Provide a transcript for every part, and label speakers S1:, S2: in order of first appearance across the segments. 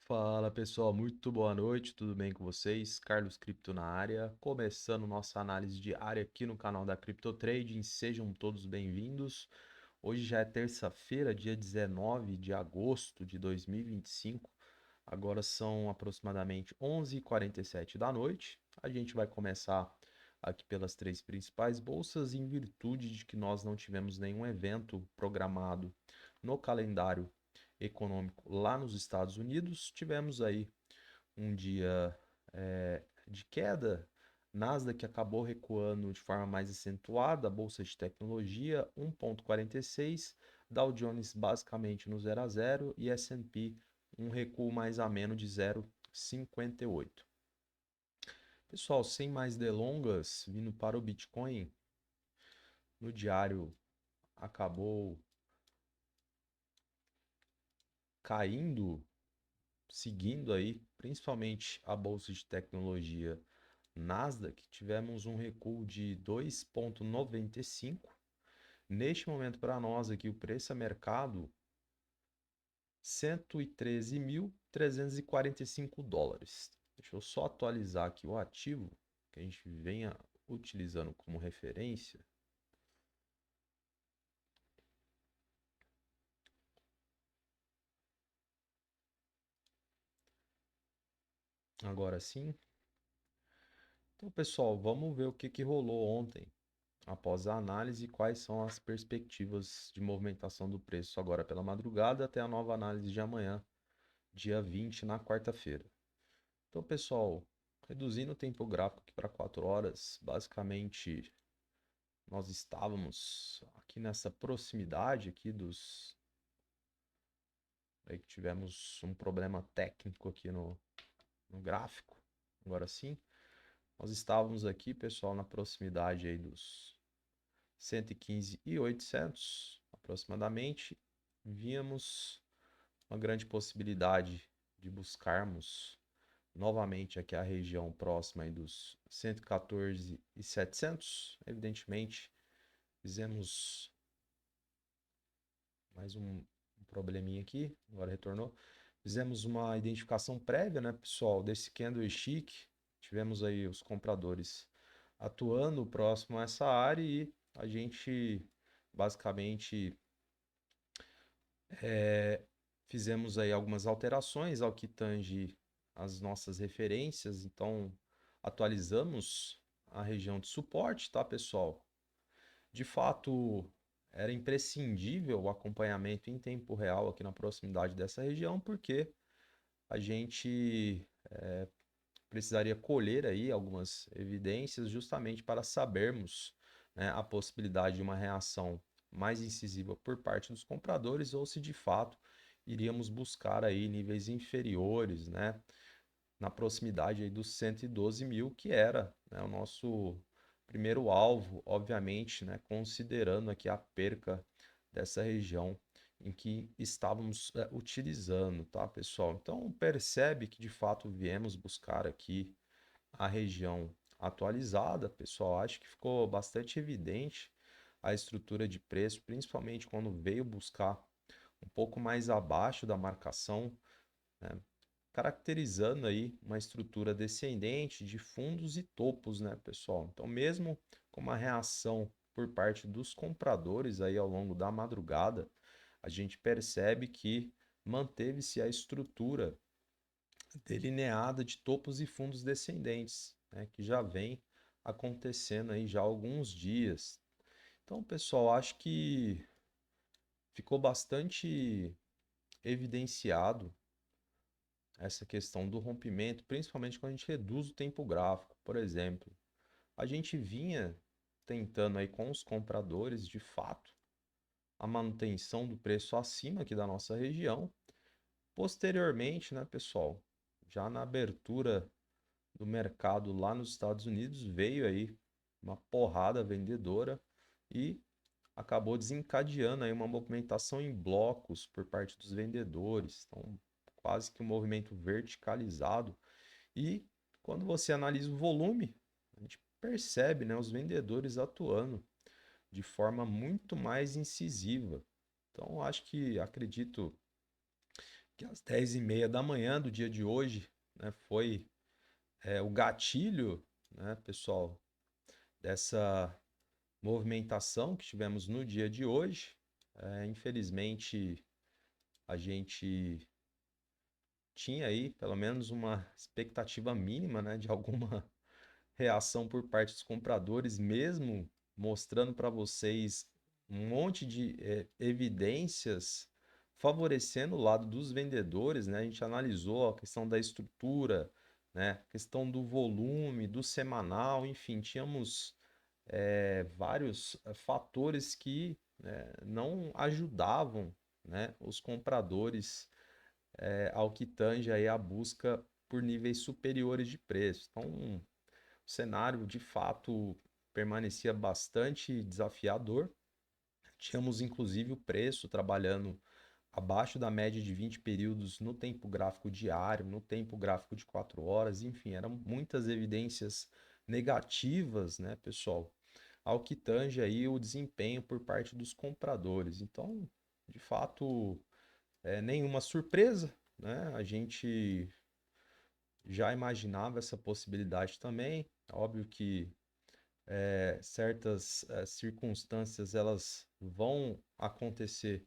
S1: Fala pessoal, muito boa noite, tudo bem com vocês? Carlos Cripto na área, começando nossa análise diária aqui no canal da Crypto Trading, sejam todos bem-vindos. Hoje já é terça-feira, dia 19 de agosto de 2025, agora são aproximadamente 11h47 da noite. A gente vai começar aqui pelas três principais bolsas, em virtude de que nós não tivemos nenhum evento programado no calendário econômico lá nos Estados Unidos. Tivemos aí um dia de queda. Nasdaq acabou recuando de forma mais acentuada, a bolsa de tecnologia 1,46, Dow Jones basicamente no 0 a 0 e S&P um recuo mais ameno de 0,58. Pessoal, sem mais delongas, vindo para o Bitcoin, no diário acabou caindo, seguindo aí, principalmente a bolsa de tecnologia Nasdaq, tivemos um recuo de 2,95. Neste momento, para nós aqui, o preço a mercado, US$ 113.345. Deixa eu só atualizar aqui o ativo que a gente venha utilizando como referência. Agora sim. Então, pessoal, vamos ver o que rolou ontem. Após a análise, quais são as perspectivas de movimentação do preço agora pela madrugada até a nova análise de amanhã, dia 20, na quarta-feira. Então, pessoal, reduzindo o tempo gráfico aqui para 4 horas, basicamente nós estávamos aqui nessa proximidade aqui dos... Aí que tivemos um problema técnico aqui no gráfico, agora sim. Nós estávamos aqui, pessoal, na proximidade aí dos 115.800 aproximadamente. Víamos uma grande possibilidade de buscarmos novamente aqui a região próxima aí dos 114.700. Evidentemente, fizemos mais um probleminha aqui, agora retornou. Fizemos uma identificação prévia, né, pessoal, desse candlestick. Tivemos aí os compradores atuando próximo a essa área e a gente basicamente fizemos aí algumas alterações ao que tange as nossas referências, então atualizamos a região de suporte, tá, pessoal? De fato, era imprescindível o acompanhamento em tempo real aqui na proximidade dessa região, porque a gente precisaria colher aí algumas evidências justamente para sabermos, né, a possibilidade de uma reação mais incisiva por parte dos compradores ou se de fato iríamos buscar aí níveis inferiores, né, na proximidade aí dos 112 mil, que era, né, o nosso primeiro alvo, obviamente, né, considerando aqui a perca dessa região em que estávamos utilizando, tá, pessoal? Então percebe que de fato viemos buscar aqui a região atualizada, pessoal. Acho que ficou bastante evidente a estrutura de preço, principalmente quando veio buscar um pouco mais abaixo da marcação, né? Caracterizando aí uma estrutura descendente de fundos e topos, né, pessoal? Então, mesmo com uma reação por parte dos compradores aí ao longo da madrugada, a gente percebe que manteve-se a estrutura delineada de topos e fundos descendentes, né, que já vem acontecendo aí já há alguns dias. Então, pessoal, acho que ficou bastante evidenciado essa questão do rompimento, principalmente quando a gente reduz o tempo gráfico. Por exemplo, a gente vinha tentando aí com os compradores, de fato, a manutenção do preço acima aqui da nossa região. Posteriormente, né, pessoal, já na abertura do mercado lá nos Estados Unidos, veio aí uma porrada vendedora e acabou desencadeando aí uma movimentação em blocos por parte dos vendedores. Então, quase que um movimento verticalizado. E quando você analisa o volume, a gente percebe, né, os vendedores atuando de forma muito mais incisiva. Então, acho que acredito que às 10h30 da manhã do dia de hoje, né, foi o gatilho, né, pessoal, dessa movimentação que tivemos no dia de hoje. Infelizmente, a gente tinha aí pelo menos uma expectativa mínima, né, de alguma reação por parte dos compradores, mesmo mostrando para vocês um monte de evidências favorecendo o lado dos vendedores, né? A gente analisou a questão da estrutura, né? A questão do volume, do semanal, enfim, tínhamos vários fatores que não ajudavam, né, os compradores ao que tange aí a busca por níveis superiores de preço. Então, o cenário de fato permanecia bastante desafiador. Tínhamos inclusive o preço trabalhando abaixo da média de 20 períodos no tempo gráfico diário, no tempo gráfico de 4 horas, enfim, eram muitas evidências negativas, né, pessoal, ao que tange aí o desempenho por parte dos compradores. Então, de fato, nenhuma surpresa, né? A gente já imaginava essa possibilidade também. Óbvio que certas circunstâncias elas vão acontecer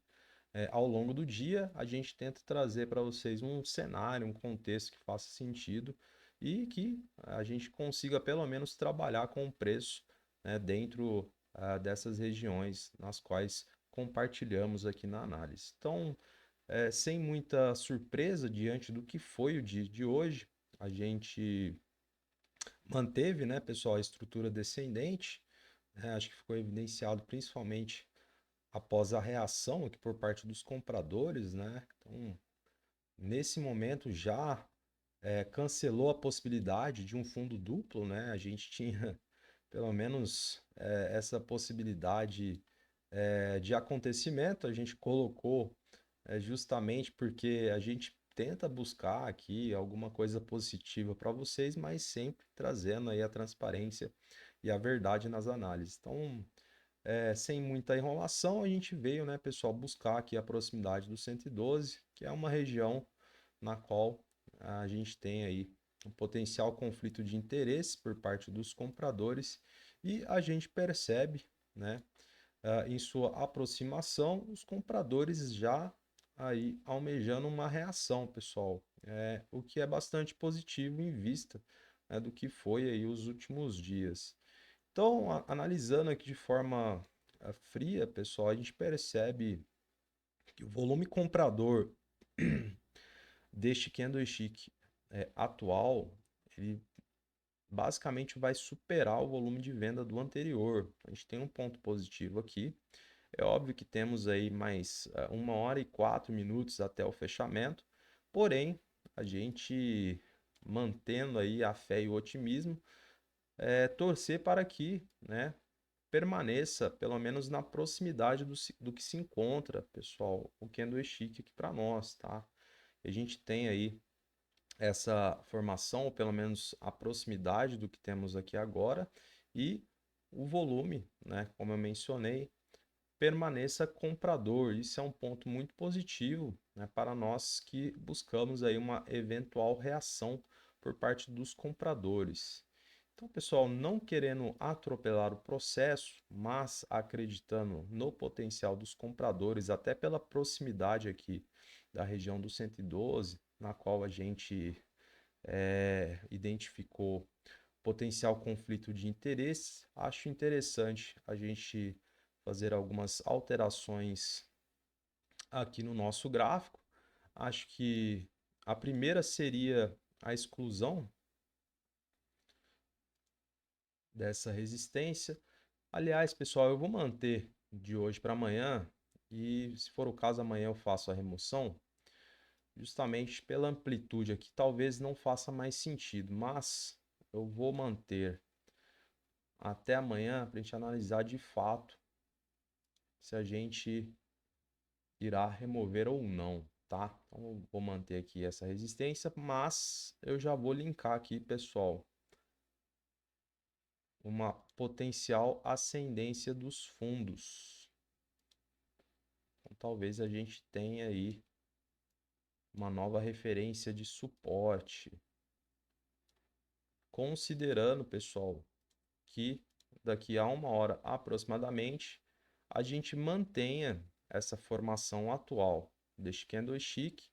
S1: ao longo do dia. A gente tenta trazer para vocês um cenário, um contexto que faça sentido e que a gente consiga pelo menos trabalhar com o preço, né, dentro dessas regiões nas quais compartilhamos aqui na análise. Então, sem muita surpresa diante do que foi o dia de hoje, a gente manteve, né, pessoal, a estrutura descendente, né, acho que ficou evidenciado principalmente após a reação aqui por parte dos compradores, né? Então, nesse momento já cancelou a possibilidade de um fundo duplo, né? A gente tinha pelo menos essa possibilidade de acontecimento, a gente colocou justamente porque a gente tenta buscar aqui alguma coisa positiva para vocês, mas sempre trazendo aí a transparência e a verdade nas análises. Então, sem muita enrolação, a gente veio, né, pessoal, buscar aqui a proximidade do 112, que é uma região na qual a gente tem aí um potencial conflito de interesse por parte dos compradores e a gente percebe, né, em sua aproximação, os compradores já aí almejando uma reação, pessoal, o que é bastante positivo em vista, né, do que foi aí os últimos dias. Então, analisando aqui de forma fria, pessoal, a gente percebe que o volume comprador deste candlestick atual, ele basicamente vai superar o volume de venda do anterior. A gente tem um ponto positivo aqui. É óbvio que temos aí mais 1h e 4 minutos até o fechamento, porém, a gente mantendo aí a fé e o otimismo, torcer para que, né, permaneça pelo menos na proximidade do que se encontra, pessoal, o candlestick aqui para nós, tá? A gente tem aí essa formação, ou pelo menos a proximidade do que temos aqui agora, e o volume, né, como eu mencionei, permaneça comprador. Isso é um ponto muito positivo, né, para nós que buscamos aí uma eventual reação por parte dos compradores. Então, pessoal, não querendo atropelar o processo, mas acreditando no potencial dos compradores, até pela proximidade aqui da região do 112, na qual a gente identificou potencial conflito de interesses, acho interessante a gente fazer algumas alterações aqui no nosso gráfico. Acho que a primeira seria a exclusão dessa resistência. Aliás, pessoal, eu vou manter de hoje para amanhã e, se for o caso, amanhã eu faço a remoção, justamente pela amplitude aqui. Talvez não faça mais sentido, mas eu vou manter até amanhã para a gente analisar de fato se a gente irá remover ou não, tá? Então, eu vou manter aqui essa resistência, mas eu já vou linkar aqui, pessoal, uma potencial ascendência dos fundos. Então, talvez a gente tenha aí uma nova referência de suporte, considerando, pessoal, que daqui a 1 hora aproximadamente a gente mantenha essa formação atual deste candlestick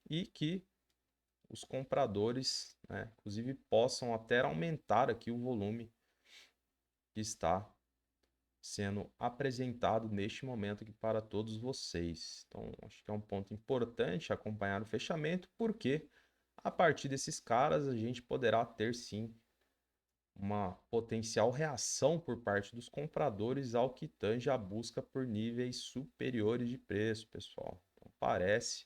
S1: e que os compradores, né, inclusive possam até aumentar aqui o volume que está sendo apresentado neste momento aqui para todos vocês. Então, acho que é um ponto importante acompanhar o fechamento, porque a partir desses caras a gente poderá ter sim uma potencial reação por parte dos compradores ao que tange a busca por níveis superiores de preço, pessoal. Então, parece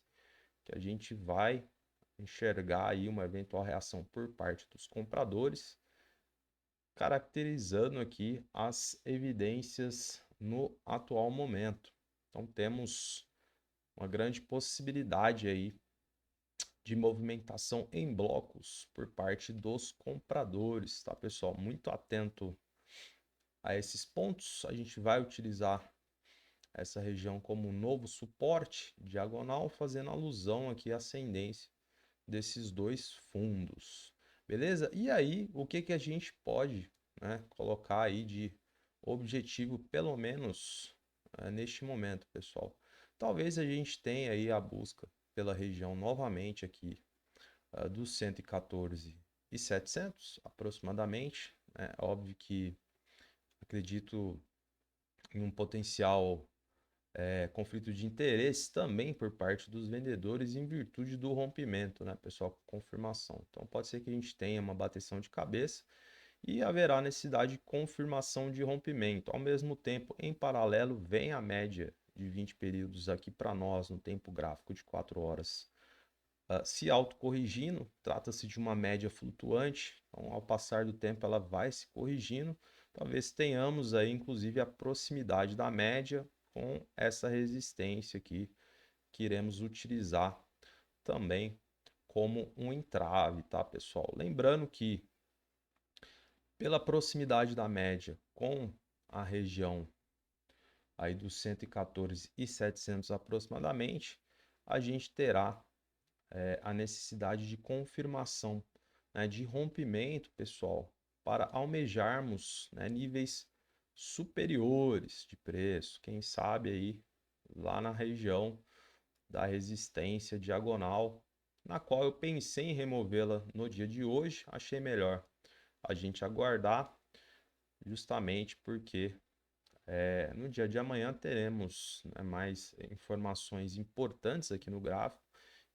S1: que a gente vai enxergar aí uma eventual reação por parte dos compradores, caracterizando aqui as evidências no atual momento. Então temos uma grande possibilidade aí de movimentação em blocos por parte dos compradores, tá, pessoal? Muito atento a esses pontos. A gente vai utilizar essa região como um novo suporte diagonal, fazendo alusão aqui à ascendência desses dois fundos, beleza? E aí, o que que a gente pode, né, colocar aí de objetivo, pelo menos neste momento, pessoal? Talvez a gente tenha aí a busca pela região novamente aqui dos 114.700 aproximadamente. É óbvio que acredito em um potencial conflito de interesse também por parte dos vendedores em virtude do rompimento, né, pessoal? Confirmação. Então pode ser que a gente tenha uma bateção de cabeça e haverá necessidade de confirmação de rompimento. Ao mesmo tempo, em paralelo, vem a média de 20 períodos aqui para nós no tempo gráfico de 4 horas. Se autocorrigindo, trata-se de uma média flutuante, então ao passar do tempo ela vai se corrigindo. Talvez tenhamos aí inclusive a proximidade da média com essa resistência aqui que iremos utilizar também como um entrave, tá, pessoal? Lembrando que pela proximidade da média com a região aí dos 114.700 aproximadamente, a gente terá a necessidade de confirmação, né, de rompimento, pessoal, para almejarmos, né, níveis superiores de preço, quem sabe aí lá na região da resistência diagonal, na qual eu pensei em removê-la no dia de hoje, achei melhor a gente aguardar, justamente porque no dia de amanhã teremos, né, mais informações importantes aqui no gráfico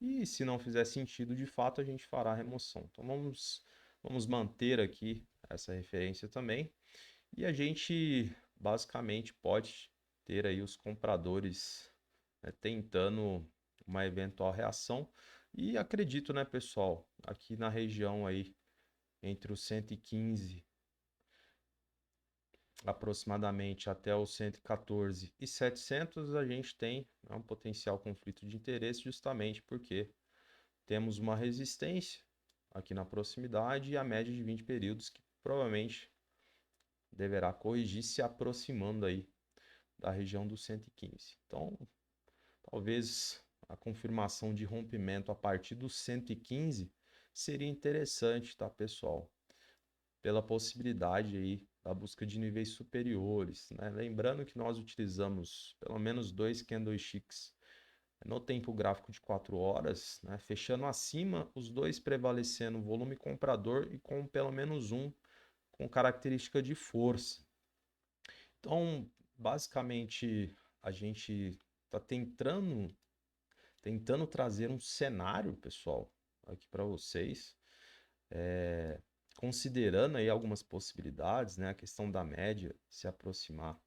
S1: e se não fizer sentido, de fato, a gente fará a remoção. Então vamos manter aqui essa referência também e a gente basicamente pode ter aí os compradores, né, tentando uma eventual reação e acredito, né, pessoal, aqui na região aí entre os 115 aproximadamente até os 114.700 a gente tem, né, um potencial conflito de interesse justamente porque temos uma resistência aqui na proximidade e a média de 20 períodos que provavelmente deverá corrigir se aproximando aí da região dos 115. Então, talvez a confirmação de rompimento a partir dos 115 seria interessante, tá, pessoal? Pela possibilidade aí da busca de níveis superiores, né? Lembrando que nós utilizamos pelo menos dois candlesticks no tempo gráfico de 4 horas, né? Fechando acima, os dois prevalecendo volume comprador e com pelo menos um com característica de força. Então, basicamente, a gente está tentando trazer um cenário, pessoal, aqui para vocês, considerando aí algumas possibilidades, né? A questão da média se aproximar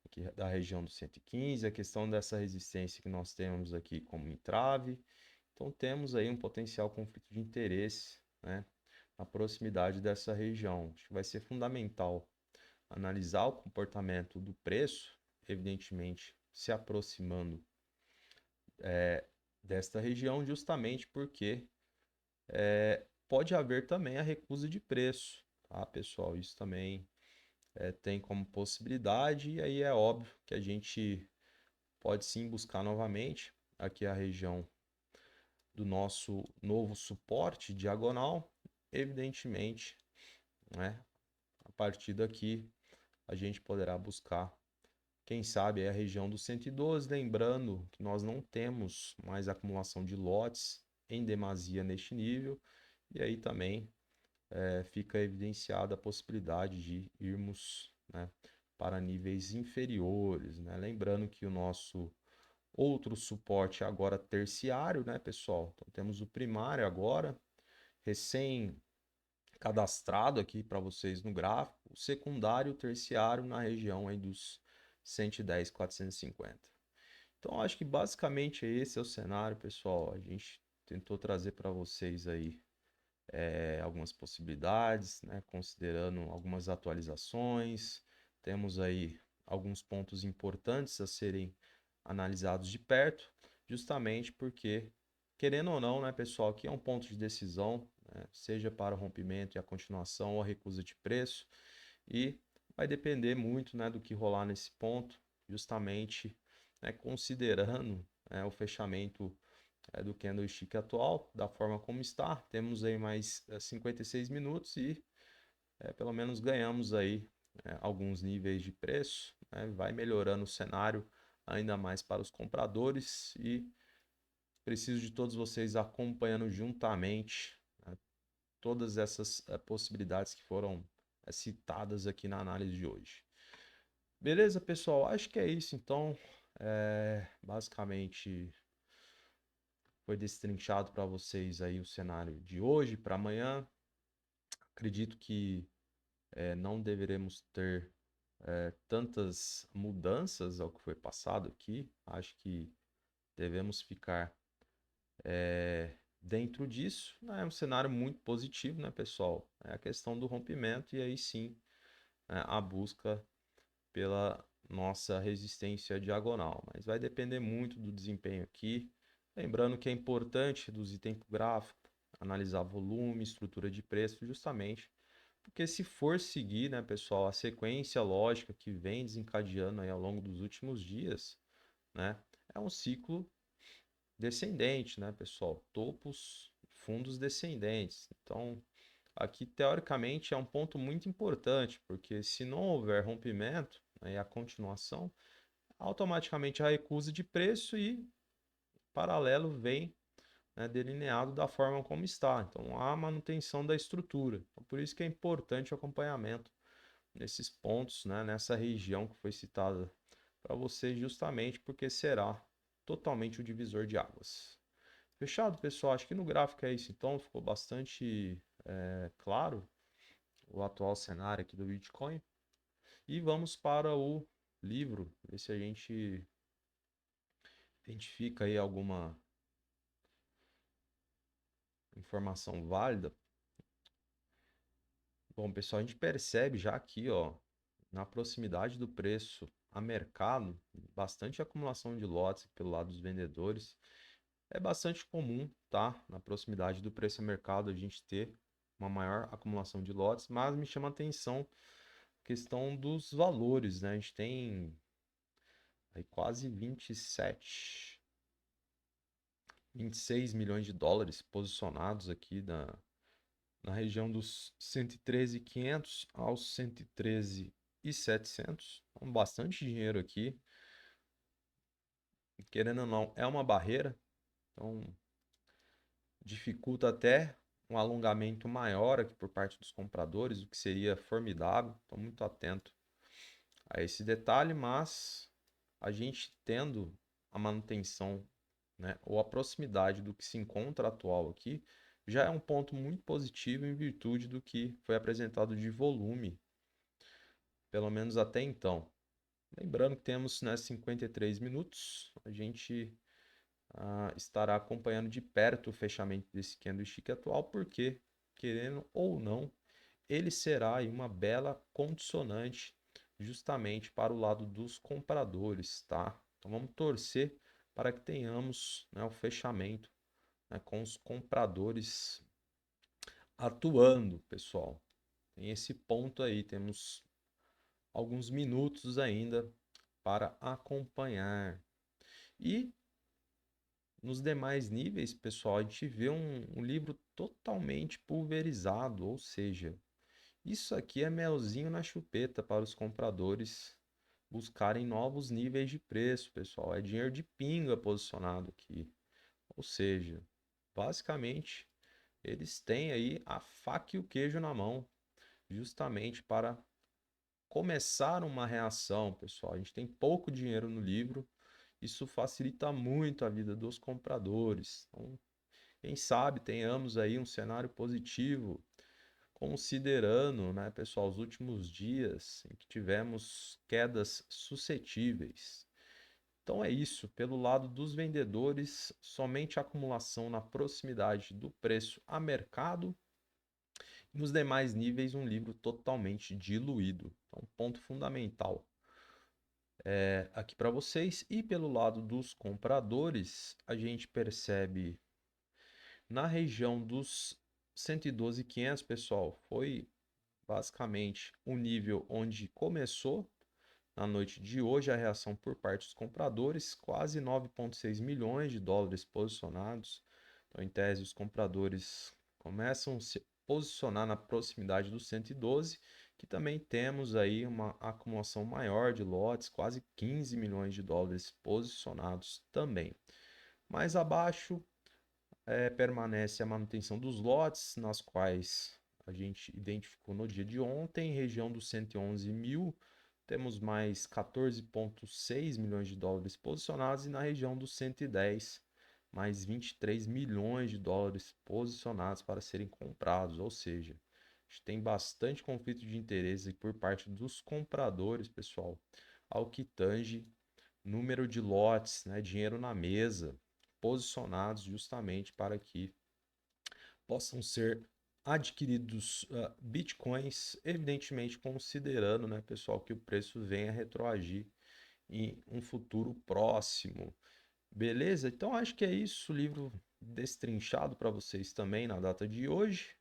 S1: aqui da região dos 115, a questão dessa resistência que nós temos aqui como entrave. Então temos aí um potencial conflito de interesse, né, na proximidade dessa região. Acho que vai ser fundamental analisar o comportamento do preço, evidentemente se aproximando desta região, justamente porque pode haver também a recusa de preço, tá, pessoal? Isso também tem como possibilidade, e aí é óbvio que a gente pode sim buscar novamente aqui a região do nosso novo suporte diagonal, evidentemente, né, a partir daqui a gente poderá buscar, quem sabe, a região do 112, lembrando que nós não temos mais acumulação de lotes em demasia neste nível, e aí também fica evidenciada a possibilidade de irmos, né, para níveis inferiores, né? Lembrando que o nosso outro suporte agora terciário, né, pessoal? Então temos o primário agora, recém cadastrado aqui para vocês no gráfico, o secundário e o terciário na região aí dos 110, 450. Então acho que basicamente esse é o cenário, pessoal. A gente tentou trazer para vocês aí algumas possibilidades, né, considerando algumas atualizações. Temos aí alguns pontos importantes a serem analisados de perto, justamente porque, querendo ou não, né, pessoal, aqui é um ponto de decisão, né, seja para o rompimento e a continuação ou a recusa de preço, e vai depender muito, né, do que rolar nesse ponto, justamente, né, considerando, né, o fechamento do candlestick atual, da forma como está. Temos aí mais 56 minutos e pelo menos ganhamos aí alguns níveis de preço, né? Vai melhorando o cenário ainda mais para os compradores e preciso de todos vocês acompanhando juntamente, né, todas essas possibilidades que foram citadas aqui na análise de hoje. Beleza, pessoal? Acho que é isso. Então, basicamente foi destrinchado para vocês aí o cenário de hoje para amanhã. Acredito que não deveremos ter tantas mudanças ao que foi passado aqui. Acho que devemos ficar dentro disso. É um cenário muito positivo, né, pessoal? É a questão do rompimento e aí sim a busca pela nossa resistência diagonal. Mas vai depender muito do desempenho aqui. Lembrando que é importante reduzir tempo gráfico, analisar volume, estrutura de preço, justamente porque se for seguir, né, pessoal, a sequência lógica que vem desencadeando aí ao longo dos últimos dias, né, é um ciclo descendente, né, pessoal? Topos, fundos descendentes. Então, aqui teoricamente é um ponto muito importante, porque se não houver rompimento, né, e a continuação, automaticamente a recusa de preço e paralelo vem, né, delineado da forma como está. Então, há manutenção da estrutura. Então, por isso que é importante o acompanhamento nesses pontos, né, nessa região que foi citada para você, justamente porque será totalmente o divisor de águas. Fechado, pessoal? Acho que no gráfico é isso, então ficou bastante claro o atual cenário aqui do Bitcoin. E vamos para o livro, ver se a gente identifica aí alguma informação válida. Bom, pessoal, a gente percebe já aqui, ó, na proximidade do preço a mercado, bastante acumulação de lotes pelo lado dos vendedores. É bastante comum, tá? Na proximidade do preço a mercado a gente ter uma maior acumulação de lotes, mas me chama a atenção a questão dos valores, né? A gente tem aí quase 26 milhões de dólares posicionados aqui na região dos 113.500 aos 113.700. Então, bastante dinheiro aqui. Querendo ou não, é uma barreira. Então, dificulta até um alongamento maior aqui por parte dos compradores, o que seria formidável. Estou muito atento a esse detalhe, mas a gente tendo a manutenção, né, ou a proximidade do que se encontra atual aqui, já é um ponto muito positivo em virtude do que foi apresentado de volume, pelo menos até então. Lembrando que temos, né, 53 minutos, a gente estará acompanhando de perto o fechamento desse candlestick atual, porque, querendo ou não, ele será aí uma bela condicionante justamente para o lado dos compradores, tá? Então vamos torcer para que tenhamos, né, o fechamento, né, com os compradores atuando, pessoal. Tem esse ponto aí, temos alguns minutos ainda para acompanhar. E Nos demais níveis, pessoal, a gente vê um livro totalmente pulverizado, ou seja, isso aqui é melzinho na chupeta para os compradores buscarem novos níveis de preço, pessoal. É dinheiro de pinga posicionado aqui. Ou seja, basicamente, eles têm aí a faca e o queijo na mão, justamente para começar uma reação, pessoal. A gente tem pouco dinheiro no livro, isso facilita muito a vida dos compradores. Então, quem sabe tenhamos aí um cenário positivo, considerando, né, pessoal, os últimos dias em que tivemos quedas suscetíveis. Então é isso, pelo lado dos vendedores, somente acumulação na proximidade do preço a mercado. Nos demais níveis, um livro totalmente diluído. Então, ponto fundamental aqui para vocês. E pelo lado dos compradores, a gente percebe na região dos 112.500, pessoal, foi basicamente o nível onde começou na noite de hoje a reação por parte dos compradores, quase 9,6 milhões de dólares posicionados. Então, em tese, os compradores começam a se posicionar na proximidade do 112, que também temos aí uma acumulação maior de lotes, quase 15 milhões de dólares posicionados também. Mais abaixo, permanece a manutenção dos lotes, nas quais a gente identificou no dia de ontem, região dos 111 mil, temos mais 14,6 milhões de dólares posicionados, e na região dos 110, mais 23 milhões de dólares posicionados para serem comprados, ou seja, a gente tem bastante conflito de interesse por parte dos compradores, pessoal, ao que tange número de lotes, né, dinheiro na mesa, posicionados justamente para que possam ser adquiridos bitcoins, evidentemente considerando, né, pessoal, que o preço venha a retroagir em um futuro próximo. Beleza? Então acho que é isso, livro destrinchado para vocês também na data de hoje.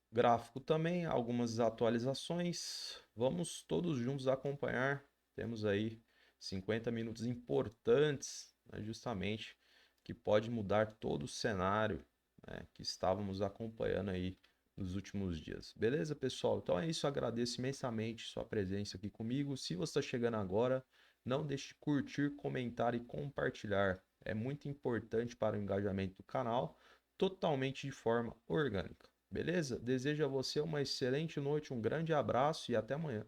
S1: Gráfico também, algumas atualizações. Vamos todos juntos acompanhar. Temos aí 50 minutos importantes, né, justamente, que pode mudar todo o cenário, né, que estávamos acompanhando aí nos últimos dias. Beleza, pessoal? Então é isso. Agradeço imensamente sua presença aqui comigo. Se você está chegando agora, não deixe de curtir, comentar e compartilhar. É muito importante para o engajamento do canal, totalmente de forma orgânica. Beleza? Desejo a você uma excelente noite, um grande abraço e até amanhã.